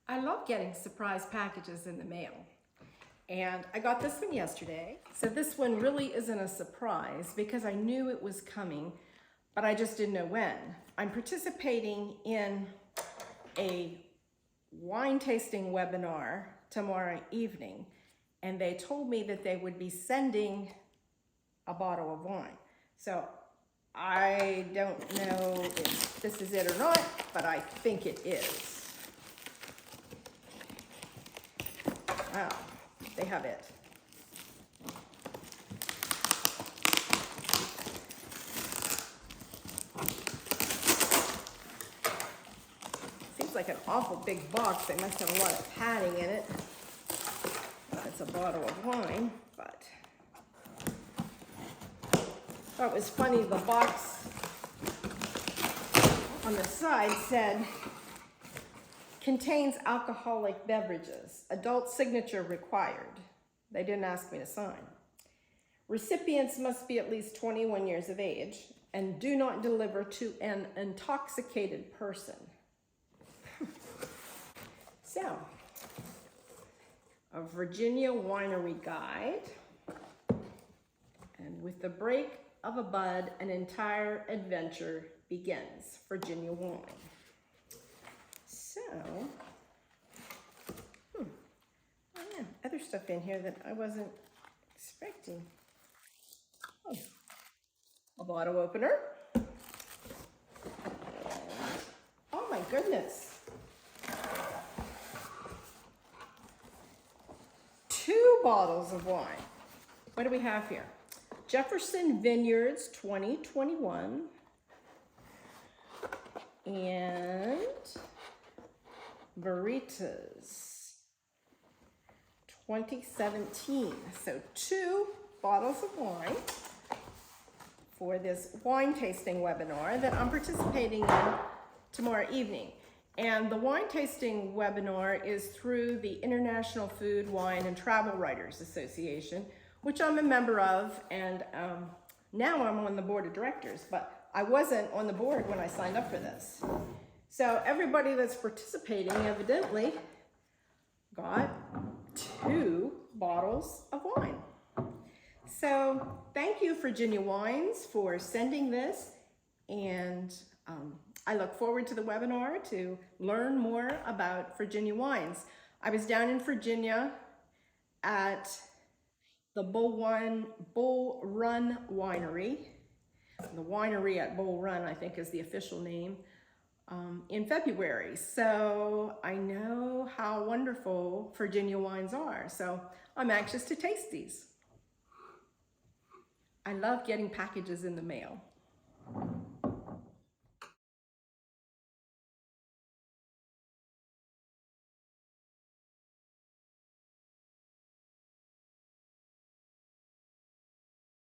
I love getting surprise packages in the mail. And I got this one yesterday. So this one really isn't a surprise because I knew it was coming, but I just didn't know when. I'm participating in a wine tasting webinar tomorrow evening, and they told me that they would be sending a bottle of wine. So I don't know if this is it or not, but I think it is. Wow, they have it. Seems like an awful big box. They must have a lot of padding in it. It's a bottle of wine, but I thought it was funny. The box on the side said, contains alcoholic beverages, adult signature required. They didn't ask me to sign. Recipients must be at least 21 years of age and do not deliver to an intoxicated person. So, a Virginia winery guide, and with the break of a bud, an entire adventure begins. Virginia wine. So, oh yeah, other stuff in here that I wasn't expecting. Oh, a bottle opener. And, oh my goodness. 2 bottles of wine. What do we have here? Jefferson Vineyards 2021 and Veritas 2017. So 2 bottles of wine for this wine tasting webinar that I'm participating in tomorrow evening. And the wine tasting webinar is through the International Food, Wine, and Travel Writers Association, which I'm a member of, and now I'm on the board of directors, but I wasn't on the board when I signed up for this. So everybody that's participating evidently got 2 bottles of wine. So thank you, Virginia Wines, for sending this, and I look forward to the webinar to learn more about Virginia wines. I was down in Virginia at the Bull Run Winery. The winery at Bull Run, I think, is the official name, in February. So I know how wonderful Virginia wines are. So I'm anxious to taste these. I love getting packages in the mail.